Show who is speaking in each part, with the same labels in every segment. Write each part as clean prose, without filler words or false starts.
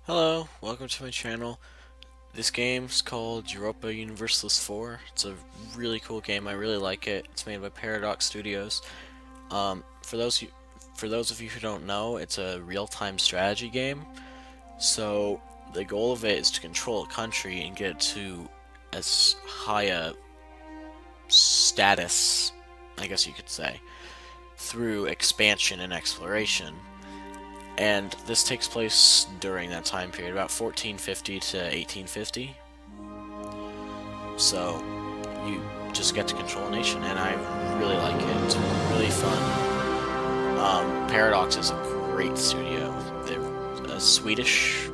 Speaker 1: Hello, welcome to my channel. This game's called Europa Universalis 4. It's a really cool game. I really like it. It's made by Paradox Studios. For those of you who don't know, it's a real-time strategy game. So the goal of it is to control a country and get it to as high a status, I guess you could say, through expansion and exploration. And this takes place during that time period, about 1450 to 1850. So you just get to control a nation, and I really like it. It's really fun. Paradox is a great studio. They're Swedish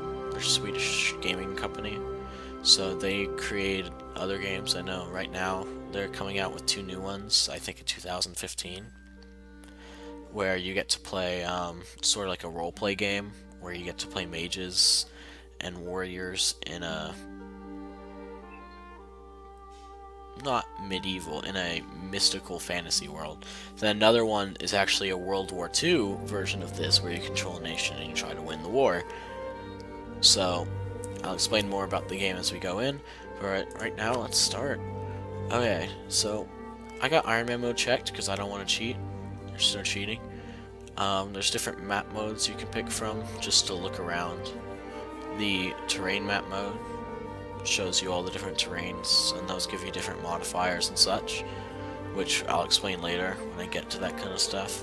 Speaker 1: gaming company. So they created other games. I know right now they're coming out with two new ones. I think in 2015. Where you get to play sort of like a roleplay game where you get to play mages and warriors in a not medieval, in a mystical fantasy world. Then another one is actually a World War II version of this where you control a nation and you try to win the war. So I'll explain more about the game as we go in, but right now let's start. Okay, so I got Iron Man mode checked because I don't want to cheat. There's no cheating. There's different map modes you can pick from just to look around. The terrain map mode shows you all the different terrains, and those give you different modifiers and such, which I'll explain later when I get to that kind of stuff.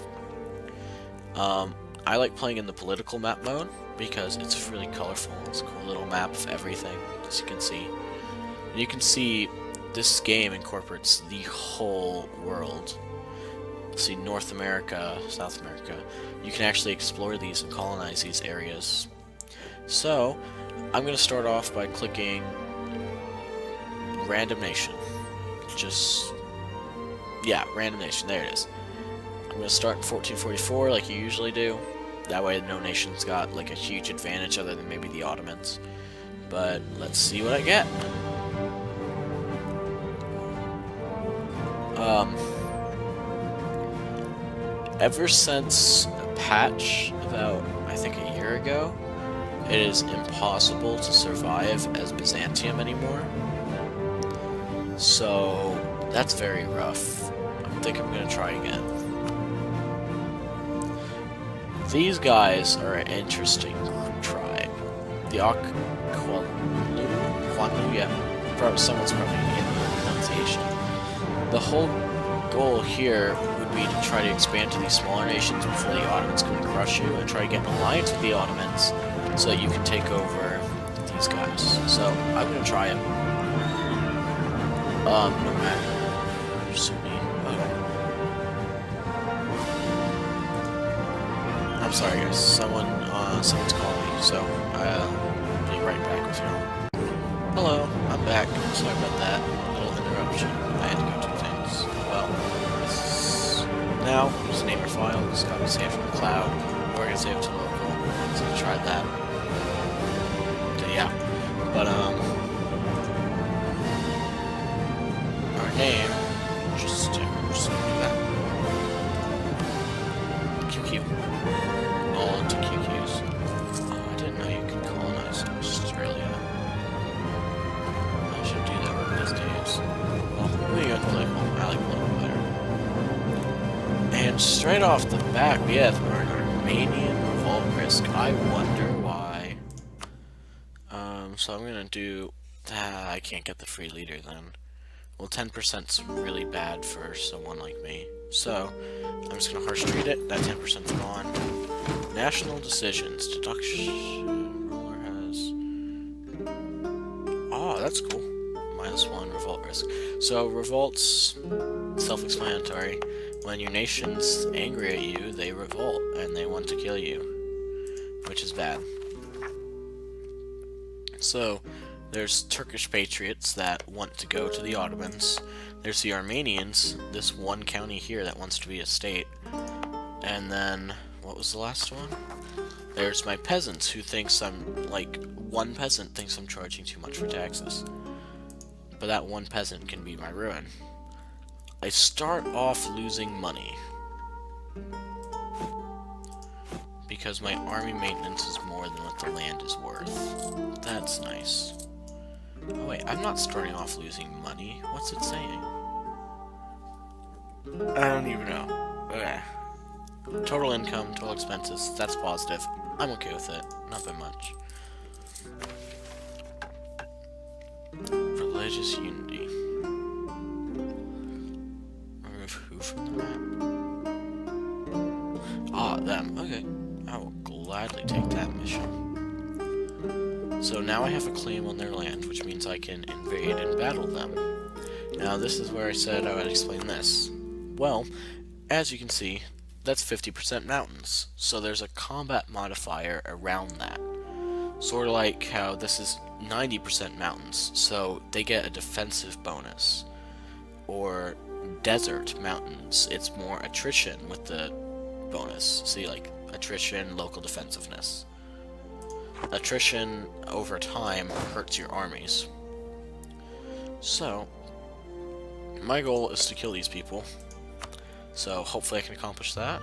Speaker 1: I like playing in the political map mode because it's really colorful. It's a cool little map of everything, as you can see. And you can see this game incorporates the whole world. See, North America, South America. You can actually explore these and colonize these areas. So, I'm going to start off by clicking Random Nation. Random Nation, there it is. I'm going to start in 1444 like you usually do. That way no nation's got like a huge advantage other than maybe the Ottomans. But let's see what I get. Ever since a patch about, I think, a year ago, it is impossible to survive as Byzantium anymore. So, that's very rough. I think I'm gonna try again. These guys are an interesting tribe. The Kwanu, yeah. Someone's probably gonna get the pronunciation. The whole goal here would be to try to expand to these smaller nations before the Ottomans can crush you, and try to get an alliance with the Ottomans so that you can take over these guys. So I'm gonna try it. No matter. Sunni. Okay. I'm sorry, guys. Someone's calling me, so I'll be right back with you. Hello, I'm back. Sorry about that little interruption. I had to go do things. Well, now just name your file. Just copy save from the cloud. Or I can save it to local. So I tried that. So yeah, but our name just gonna do that. QQ. All into QQs. Oh, I didn't know you could colonize Australia. I should do that one of these days. Well, we got political. I like political better. And straight off the bat, we have an Armenian revolt risk. I wonder why. So I'm gonna do. I can't get the free leader then. Well, 10%'s really bad for someone like me. So I'm just gonna harsh treat it. That 10%'s gone. National decisions. Deduction. Ruler has. Oh, that's cool. -1 revolt risk. So revolts, self-explanatory. When your nation's angry at you, they revolt and they want to kill you, which is bad. So there's Turkish patriots that want to go to the Ottomans. There's the Armenians, this one county here that wants to be a state. And then, what was the last one? There's my peasants who thinks one peasant thinks I'm charging too much for taxes. But that one peasant can be my ruin. I start off losing money. because my army maintenance is more than what the land is worth. That's nice. Oh wait, I'm not starting off losing money. What's it saying? I don't even know. Okay. Total income, total expenses, that's positive. I'm okay with it. Not by much. Religious unity. Remove who from the map? Ah, them. Okay. I will gladly take that mission. So now I have a claim on their land, which means I can invade and battle them. Now this is where I said I would explain this. Well, as you can see, that's 50% mountains, so there's a combat modifier around that. Sort of like how this is 90% mountains, so they get a defensive bonus. Or desert mountains, it's more attrition with the bonus. See, like, attrition, local defensiveness. Attrition over time hurts your armies. So, my goal is to kill these people. So hopefully I can accomplish that.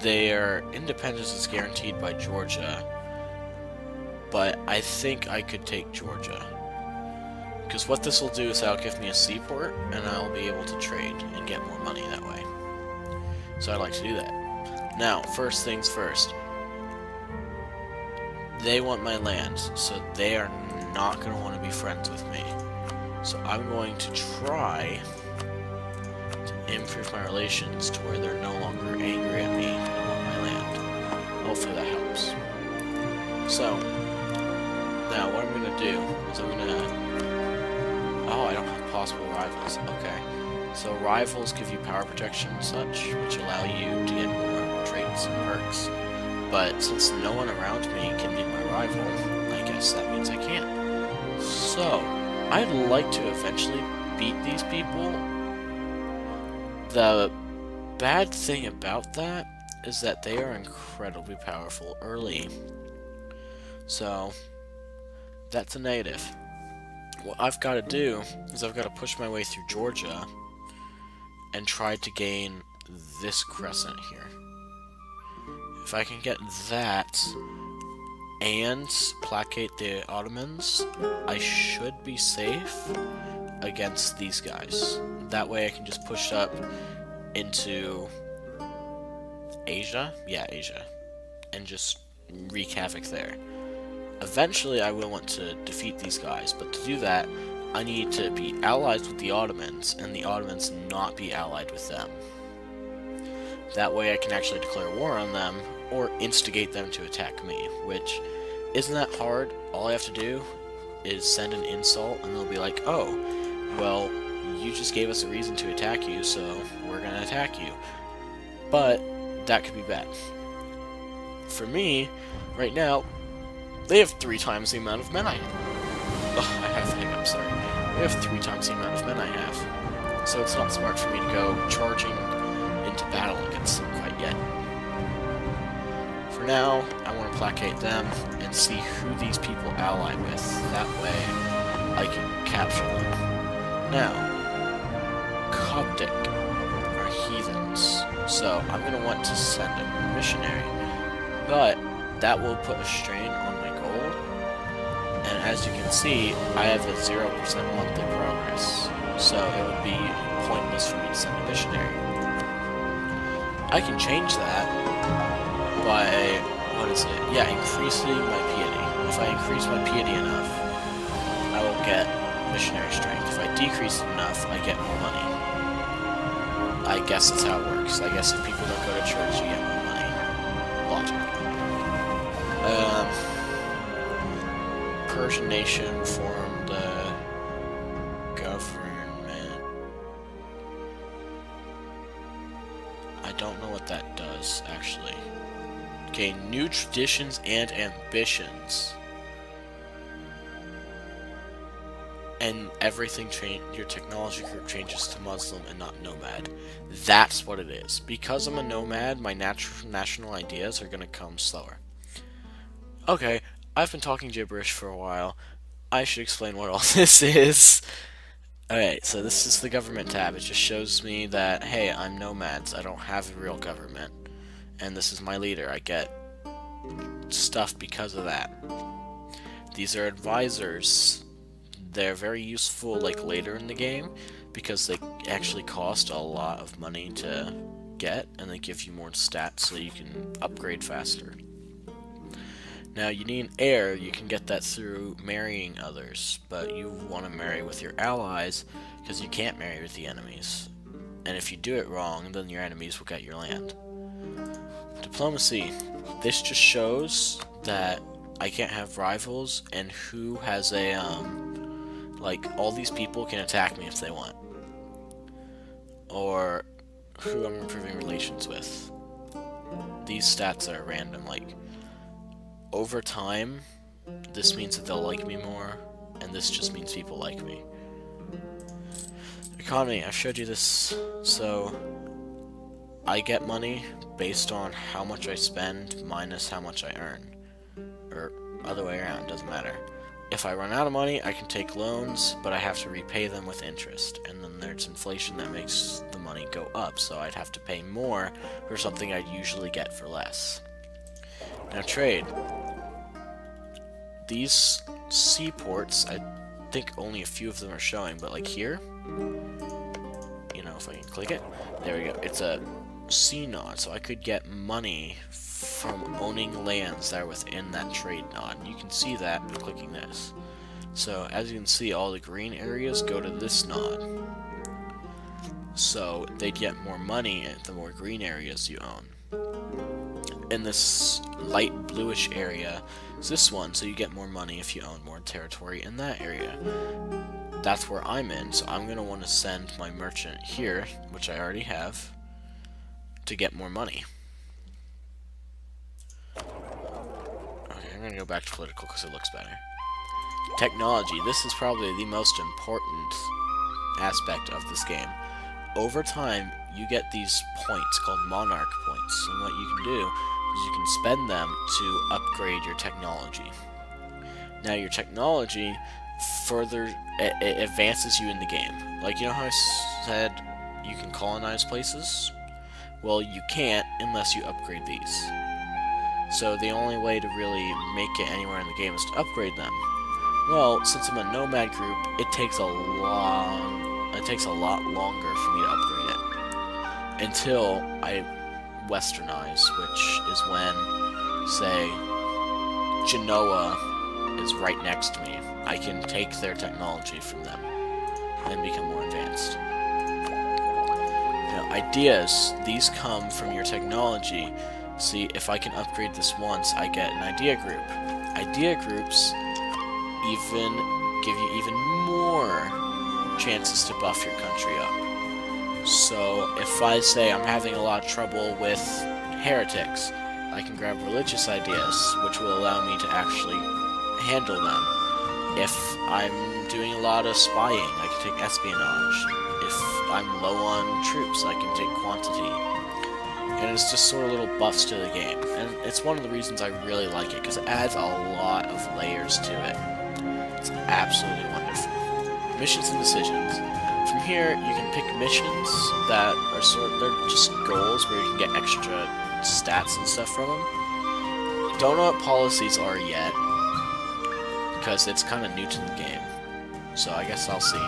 Speaker 1: Their independence is guaranteed by Georgia, but I think I could take Georgia. Because what this will do is that'll give me a seaport, and I'll be able to trade and get more money that way. So I'd like to do that. Now, first things first. They want my land, so they are not going to want to be friends with me. So I'm going to try to improve my relations to where they're no longer angry at me and want my land. Hopefully that helps. So, now what I'm going to do is I'm going to... Oh, I don't have possible rivals. Okay. So rivals give you power protection and such, which allow you to get more traits and perks. But since no one around me can be my rival, I guess that means I can't. So, I'd like to eventually beat these people. The bad thing about that is that they are incredibly powerful early. So, that's a negative. What I've got to do is I've got to push my way through Georgia and try to gain this crescent here. If I can get that and placate the Ottomans, I should be safe against these guys. That way I can just push up into Asia? Yeah, Asia. And just wreak havoc there. Eventually I will want to defeat these guys, but to do that, I need to be allies with the Ottomans, and the Ottomans not be allied with them. That way I can actually declare war on them, or instigate them to attack me, which isn't that hard. All I have to do is send an insult, and they'll be like, oh, well, you just gave us a reason to attack you, so we're gonna attack you. But that could be bad. For me, right now, they have 3 times the amount of men I have. Ugh, I have hiccups, sorry. They have 3 times the amount of men I have. So it's not smart for me to go charging into battle against them quite yet. For now, I want to placate them and see who these people ally with. That way, I can capture them. Now, Coptic are heathens, so I'm going to want to send a missionary. But that will put a strain on my gold, and as you can see, I have a 0% monthly progress, so it would be pointless for me to send a missionary. I can change that by, increasing my piety. If I increase my piety enough, I will get missionary strength. If I decrease it enough, I get more money. I guess that's how it works. I guess if people don't go to church, you get more money. Logic. Persian nation formed the government. I don't know what that does, actually. Okay, new traditions and ambitions. And everything your technology group changes to Muslim and not nomad. That's what it is. Because I'm a nomad, my national ideas are going to come slower. Okay, I've been talking gibberish for a while. I should explain what all this is. Alright, so this is the government tab. It just shows me that, hey, I'm nomads. I don't have a real government. and this is my leader. I get stuff because of that. These are advisors. They're very useful like later in the game because they actually cost a lot of money to get, and they give you more stats so you can upgrade faster. Now you need an heir. You can get that through marrying others, but you want to marry with your allies because you can't marry with the enemies. And if you do it wrong, then your enemies will get your land. Diplomacy. This just shows that I can't have rivals, and who has a, like, all these people can attack me if they want. Or who I'm improving relations with. These stats are random, like, over time, this means that they'll like me more, and this just means people like me. Economy, I've showed you this, so I get money based on how much I spend minus how much I earn. Or other way around, doesn't matter. If I run out of money, I can take loans, but I have to repay them with interest. And then there's inflation that makes the money go up, so I'd have to pay more for something I'd usually get for less. Now trade. These seaports, I think only a few of them are showing, but like here, you know, if I can click it, there we go. It's a sea nod, so I could get money from owning lands that are within that trade nod. And you can see that by clicking this. So as you can see, all the green areas go to this nod. So they get more money the more green areas you own. And this light bluish area is this one, so you get more money if you own more territory in that area. That's where I'm in, so I'm going to want to send my merchant here, which I already have, to get more money. Okay, I'm going to go back to political because it looks better. Technology. This is probably the most important aspect of this game. Over time, you get these points called monarch points, and what you can do is you can spend them to upgrade your technology. Now your technology further it advances you in the game. Like, you know how I said you can colonize places? Well, you can't unless you upgrade these. So the only way to really make it anywhere in the game is to upgrade them. Well, since I'm a nomad group, it takes a lot longer for me to upgrade it. Until I westernize, which is when, say, Genoa is right next to me. I can take their technology from them and become more advanced. Now, ideas, these come from your technology. See, if I can upgrade this once, I get an idea group. Idea groups even give you even more chances to buff your country up. So if I say I'm having a lot of trouble with heretics, I can grab religious ideas, which will allow me to actually handle them. If I'm doing a lot of spying, I can take espionage. If I'm low on troops, I can take quantity. And it's just sort of little buffs to the game. And it's one of the reasons I really like it, because it adds a lot of layers to it. It's absolutely wonderful. Missions and decisions. From here, you can pick missions that are they're just goals where you can get extra stats and stuff from them. Don't know what policies are yet, because it's kind of new to the game. So I guess I'll see.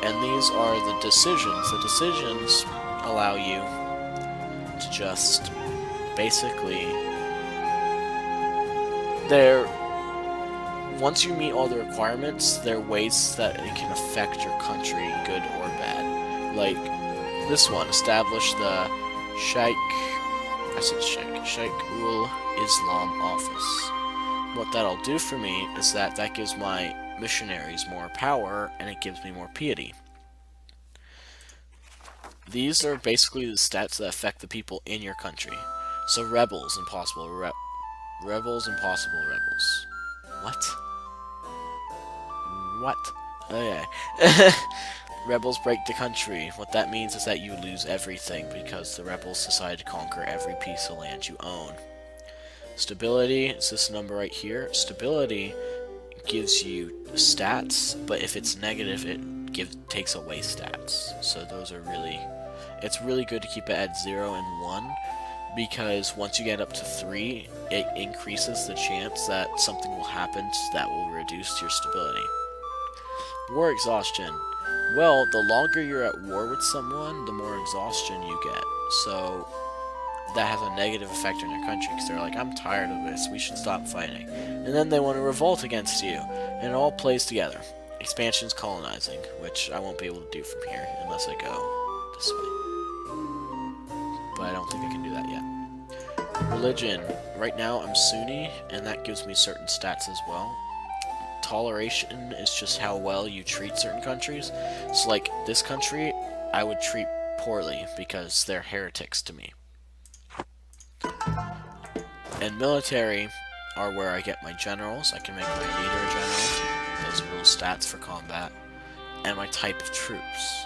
Speaker 1: And these are the decisions. The decisions allow you to just basically once you meet all the requirements, there are ways that it can affect your country, good or bad. Like this one, establish the Sheikh ul Islam office. What that'll do for me is that gives my missionaries more power, and it gives me more piety. These are basically the stats that affect the people in your country. So rebels, impossible rebels. What? What? Okay. Rebels break the country. What that means is that you lose everything because the rebels decide to conquer every piece of land you own. Stability, it's this number right here. Stability gives you stats, but if it's negative, it takes away stats. So those are really it's really good to keep it at 0 and 1, because once you get up to 3, it increases the chance that something will happen that will reduce your stability. War exhaustion. Well, the longer you're at war with someone, the more exhaustion you get. So that has a negative effect on your country, because they're like, I'm tired of this, we should stop fighting. And then they want to revolt against you, and it all plays together. Expansion's colonizing, which I won't be able to do from here unless I go this way. But I don't think I can do that yet. Religion. Right now I'm Sunni, and that gives me certain stats as well. Toleration is just how well you treat certain countries. So like this country, I would treat poorly because they're heretics to me. And military are where I get my generals. I can make my leader a general. Those are little stats for combat. And my type of troops.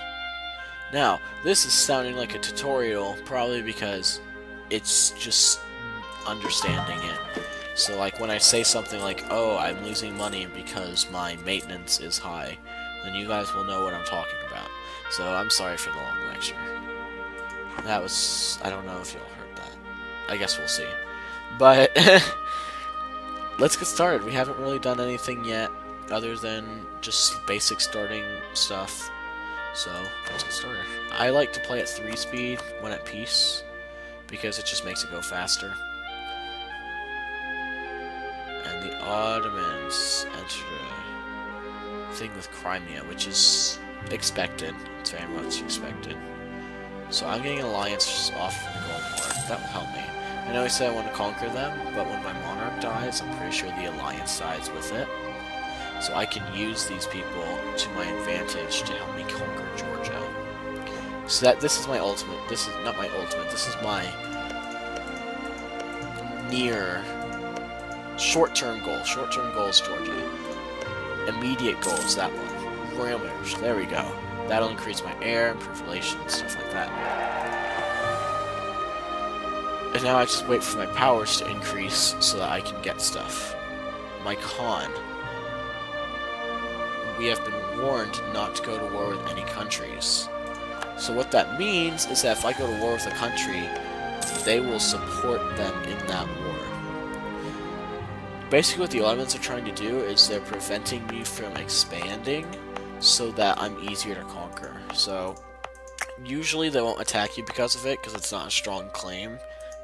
Speaker 1: Now, this is sounding like a tutorial, probably because it's just understanding it. So like when I say something like, oh, I'm losing money because my maintenance is high, then you guys will know what I'm talking about. So I'm sorry for the long lecture. That was, I don't know if y'all heard that. I guess we'll see. But let's get started. We haven't really done anything yet other than just basic starting stuff. So let's get started. I like to play at 3 speed when at peace because it just makes it go faster. And the Ottomans entered a thing with Crimea, which is expected. It's very much expected. So I'm getting an alliance off of the Gold War. That will help me. I know I said I want to conquer them, but when my monarch dies, I'm pretty sure the alliance dies with it. So I can use these people to my advantage to help me conquer Georgia. So this is my ultimate. This is not my ultimate. This is my near short-term goal. Short-term goal is Georgia. Immediate goal is that one. Railways. There we go. That'll increase my air, improve relations, stuff like that. And now I just wait for my powers to increase so that I can get stuff. My con. We have been warned not to go to war with any countries. So what that means is that if I go to war with a country, they will support them in that war. Basically what the Ottomans are trying to do is they're preventing me from expanding so that I'm easier to conquer. So usually they won't attack you because of it, because it's not a strong claim,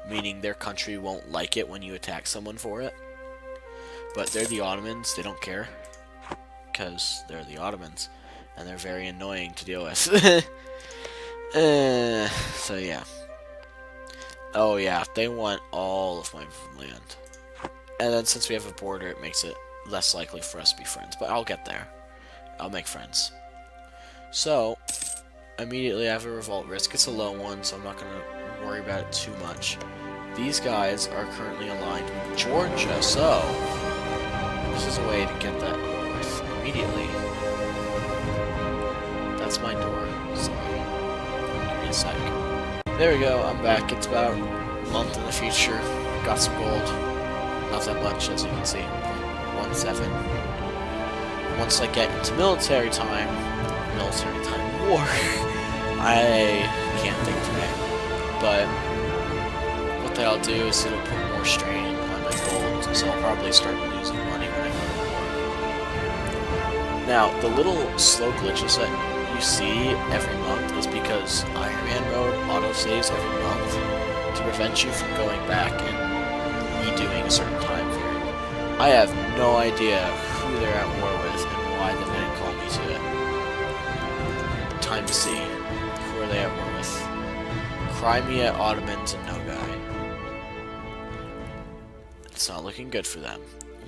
Speaker 1: meaning their country won't like it when you attack someone for it. But they're the Ottomans, they don't care, because they're the Ottomans, and they're very annoying to deal with. So yeah. Oh yeah, they want all of my land. And then since we have a border, it makes it less likely for us to be friends. But I'll get there. I'll make friends. So, immediately I have a revolt risk. It's a low one, so I'm not going to worry about it too much. These guys are currently aligned with Georgia, so this is a way to get that north immediately. That's my door. Sorry. Give me a sec. There we go, I'm back. It's about a month in the future. Got some gold. Not that much, as you can see. 1.7. Once I get into military time war, I can't think today. But what that'll do is it'll put more strain on my gold, so I'll probably start losing money when I go to war. Now, the little slow glitches that you see every month is because Iron Man mode auto-saves every month to prevent you from going back and redoing a certain time period. I have no idea who they're at war with and why they didn't call me to it. Time to see. Who are they at war with? Crimea, Ottomans, and Nogai. It's not looking good for them.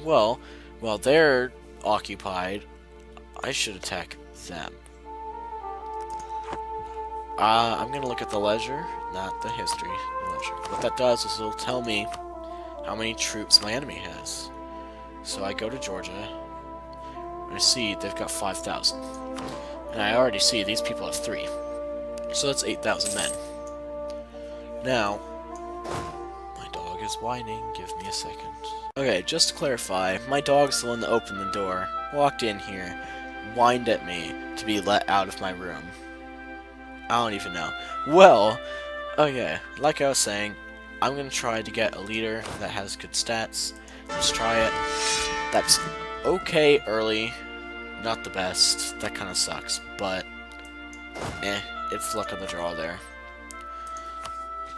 Speaker 1: Well, while they're occupied, I should attack them. I'm gonna look at the leisure, not the history. The leisure. What that does is it'll tell me how many troops my enemy has. So I go to Georgia, and I see they've got 5,000. And I already see these people have 3. So that's 8,000 men. Now, my dog is whining, give me a second. Okay, just to clarify, my dog's the one that opened the door, walked in here, whined at me to be let out of my room. I don't even know. Well, okay, like I was saying, I'm gonna try to get a leader that has good stats. Let's try it. That's okay early, not the best. That kind of sucks, but it's luck of the draw there.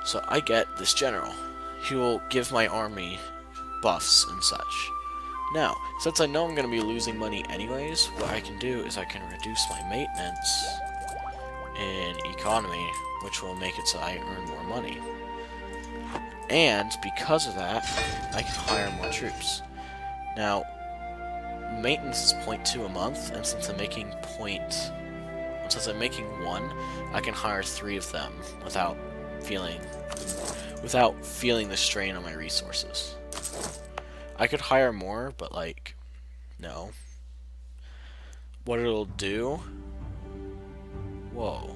Speaker 1: So I get this general. He will give my army buffs and such. Now, since I know I'm going to be losing money anyways, what I can do is I can reduce my maintenance in economy, which will make it so I earn more money. And because of that, I can hire more troops. Now, maintenance is 0.2 a month, and since I'm making one, I can hire 3 of them without feeling the strain on my resources. I could hire more, but like, no. What it'll do? Whoa.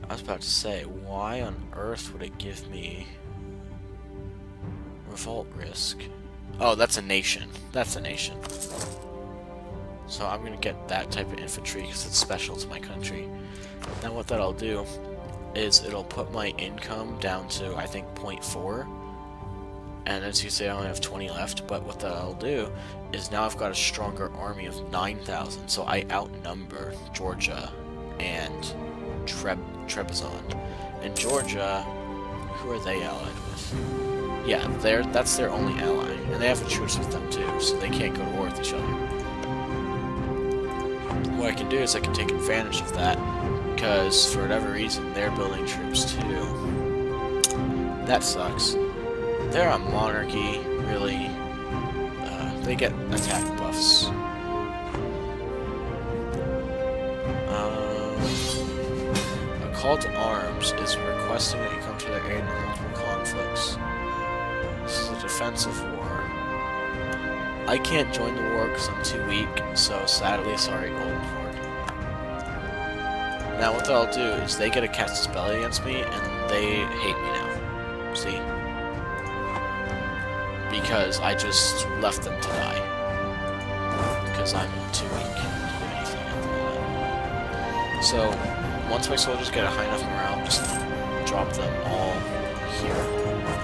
Speaker 1: I was about to say, why on earth would it give me revolt risk? Oh, that's a nation. That's a nation. So I'm gonna get that type of infantry because it's special to my country. Now what that'll do is it'll put my income down to, I think, 0.4. And as you say, I only have 20 left, but what that'll do is now I've got a stronger army of 9,000, so I outnumber Georgia and Trebizond. And Georgia, who are they allied with? Yeah, that's their only ally, and they have a truce with them too, so they can't go to war with each other. What I can do is I can take advantage of that, because for whatever reason they're building troops too. That sucks. They're a monarchy, really. They get attack buffs. A call to arms is requesting that you come to their aid in multiple conflicts. This is a defensive war. I can't join the war because I'm too weak, so sadly, sorry, Golden Horde. Now what they'll do is they get a cast spell against me, and they hate me now. See? Because I just left them to die. Because I'm too weak to do anything at the moment. So, once my soldiers get a high enough morale, I'm just gonna drop them all here.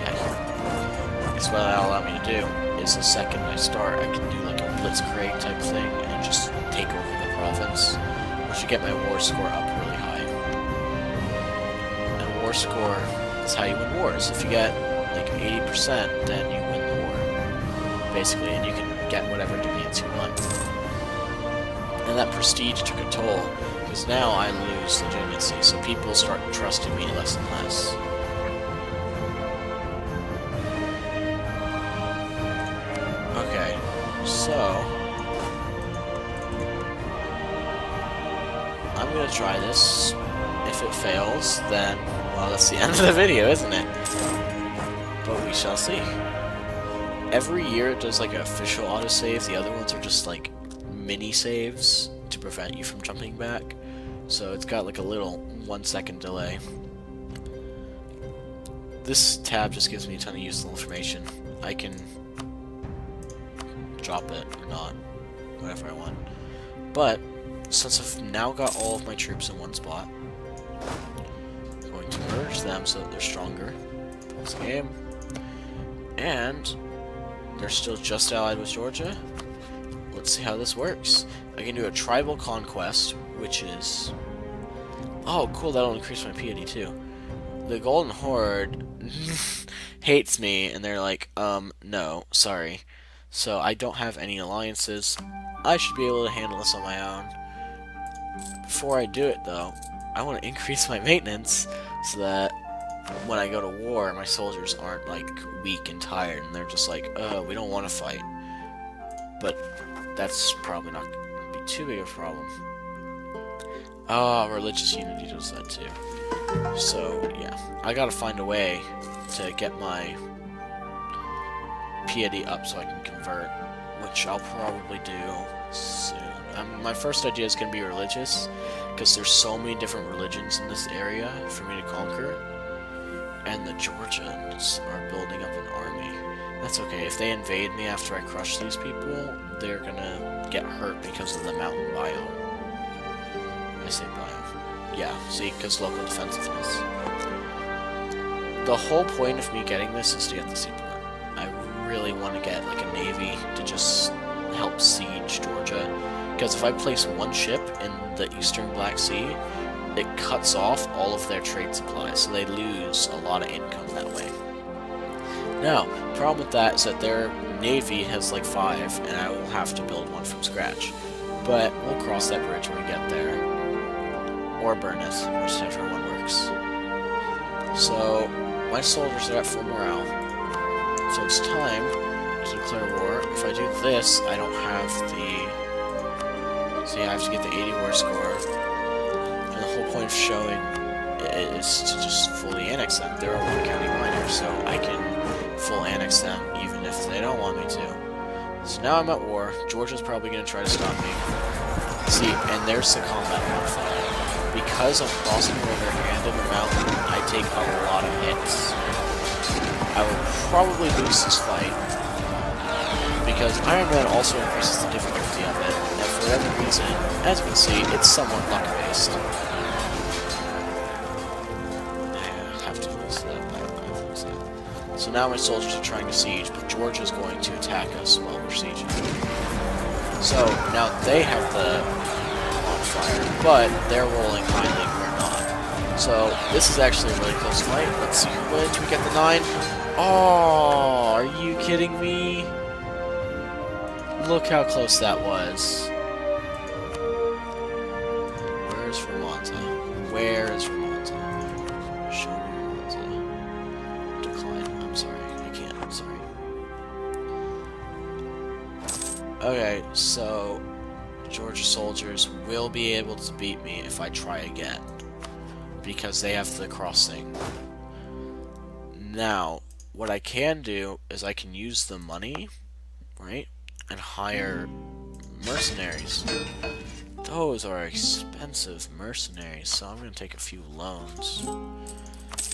Speaker 1: Yeah, here. Because what that'll allow me to do is the second I start, I can do like a blitzkrieg type thing and just take over the province, which will get my war score up really high. And war score is how you win wars. If you get like 80%, then you win the war, basically, and you can get whatever demands you want. And that prestige took a toll, because now I lose legitimacy, so people start trusting me less and less. Okay, so I'm gonna try this. If it fails, then, well, that's the end of the video, isn't it? But we shall see. Every year it does like an official autosave, the other ones are just like mini saves to prevent you from jumping back. So it's got like a little 1 second delay. This tab just gives me a ton of useful information. I can drop it or not, whatever I want. But since I've now got all of my troops in one spot, I'm going to merge them so that they're stronger. Pause the game. And they're still just allied with Georgia. Let's see how this works. I can do a tribal conquest, which is... oh, cool, that'll increase my piety too. The Golden Horde hates me, and they're like, no, sorry. So I don't have any alliances. I should be able to handle this on my own. Before I do it, though, I want to increase my maintenance so that when I go to war, my soldiers aren't, like, weak and tired, and they're just like, we don't want to fight. But that's probably not going to be too big of a problem. Religious unity does that too. So, yeah. I gotta find a way to get my piety up so I can convert, which I'll probably do soon. My first idea is going to be religious, because there's so many different religions in this area for me to conquer, and the Georgians are building up an army. That's okay. If they invade me after I crush these people, they're gonna get hurt because of the mountain biome. I say biome. Yeah, see, because local defensiveness. The whole point of me getting this is to get the seaport. I really want to get like a navy to just help siege Georgia, because if I place one ship in the eastern Black Sea, it cuts off all of their trade supplies, so they lose a lot of income that way. Now, the problem with that is that their navy has like 5, and I will have to build one from scratch. But we'll cross that bridge when we get there. Or burn it, whichever one works. So, my soldiers are at full morale. So it's time to declare war. If I do this, I don't have the... See, I have to get the 80 war score. And the whole point of showing is to just fully annex them. They're a one-county minor, so I can full annex them even if they don't want me to. So now I'm at war. Georgia's probably going to try to stop me. See, and there's the combat modifier. Because I'm crossing the river and in the mountain, I take a lot of hits. I will probably lose this fight, because Iron Man also increases the difficulty of it, and for whatever reason, as you can see, it's somewhat luck-based. I have to lose that. So now my soldiers are trying to siege, but Georgia's going to attack us while we're sieging. So now they have the fire, but they're rolling highly, we're not. So this is actually a really close fight. Let's see who wins. We get the 9. Oh, are you kidding me? Look how close that was. Where's Ramonza? Where is Ramonza? Show me Ramonza. Decline. I'm sorry. I can't. I'm sorry. Okay, so Georgia soldiers will be able to beat me if I try again, because they have the crossing. Now, what I can do is I can use the money, right, and hire mercenaries. Those are expensive mercenaries, so I'm going to take a few loans.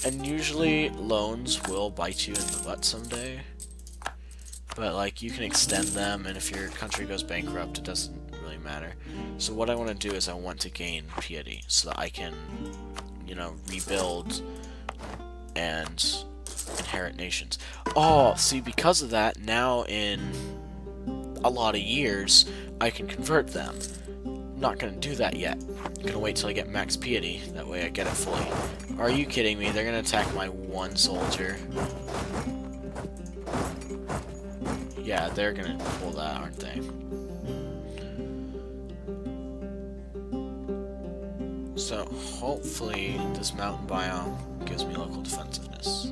Speaker 1: And usually, loans will bite you in the butt someday. But, like, you can extend them, and if your country goes bankrupt, it doesn't really matter. So what I want to do is I want to gain piety, so that I can, you know, rebuild and inherit nations. Oh, see, because of that, now in a lot of years, I can convert them. Not gonna do that yet. I'm gonna wait till I get max piety, that way I get it fully. Are you kidding me? They're gonna attack my one soldier. Yeah, they're gonna pull that, aren't they? So, hopefully, this mountain biome gives me local defensiveness.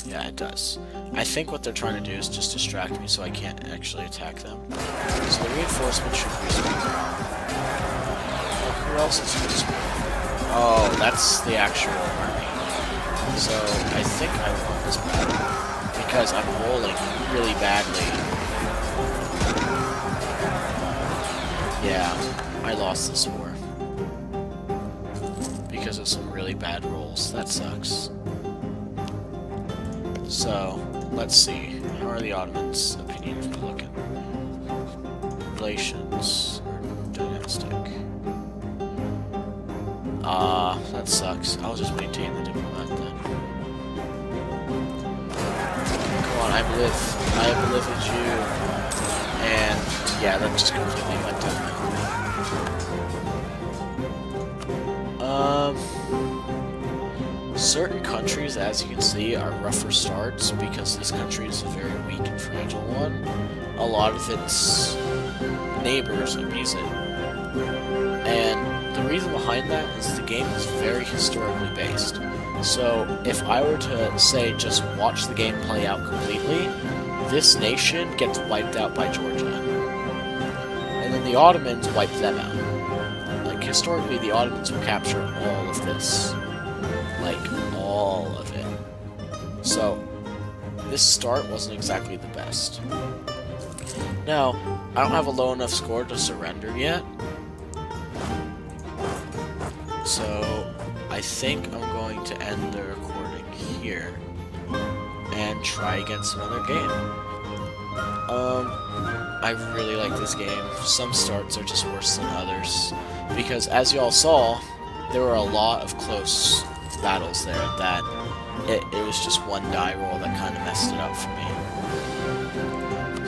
Speaker 1: Yeah, it does. I think what they're trying to do is just distract me so I can't actually attack them. So the reinforcement should reasonably grow. Who else is useful? Oh, that's the actual army. So, I think I won this battle, because I'm rolling really badly. Yeah, I lost this war. Because of some really bad rolls. That sucks. So, let's see. How are the Ottomans' opinion of me looking? Relations. Or dynastic. That sucks. I'll just maintain the diplomat then. Come on, I believe in you. And, yeah, that just completely went down. Certain countries, as you can see, are rougher starts because this country is a very weak and fragile one. A lot of its neighbors abuse it. And the reason behind that is the game is very historically based. So if I were to, say, just watch the game play out completely, this nation gets wiped out by Georgia. And then the Ottomans wipe them out. Like, historically, the Ottomans will capture all of this. Like, all of it. So, this start wasn't exactly the best. Now, I don't have a low enough score to surrender yet. So, I think I'm going to end the recording here and try against another game. I really like this game. Some starts are just worse than others. Because, as y'all saw, there were a lot of close battles there that it was just one die roll that kind of messed it up for me.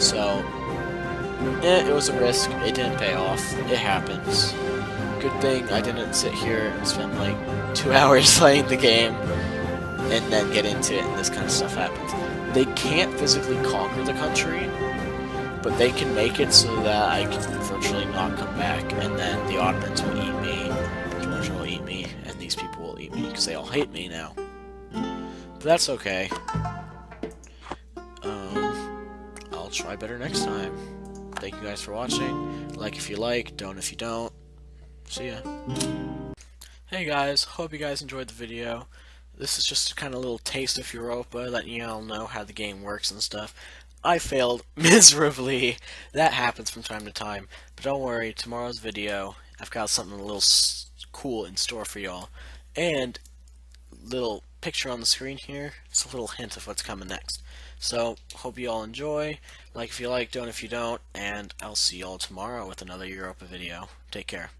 Speaker 1: So, it was a risk. It didn't pay off. It happens. Good thing I didn't sit here and spend like 2 hours playing the game and then get into it and this kind of stuff happens. They can't physically conquer the country, but they can make it so that I can virtually not come back, and then the Ottomans will eat me, Georgia will eat me, and these people will eat me because they all hate me now. But that's okay. I'll try better next time. Thank you guys for watching. Like if you like, don't if you don't. See ya. Hey guys, hope you guys enjoyed the video. This is just a kind of little taste of Europa, letting you all know how the game works and stuff. I failed miserably. That happens from time to time. But don't worry, tomorrow's video, I've got something a little cool in store for y'all. And little picture on the screen here, it's a little hint of what's coming next. So, hope you all enjoy. Like if you like, don't if you don't, and I'll see y'all tomorrow with another Europa video. Take care.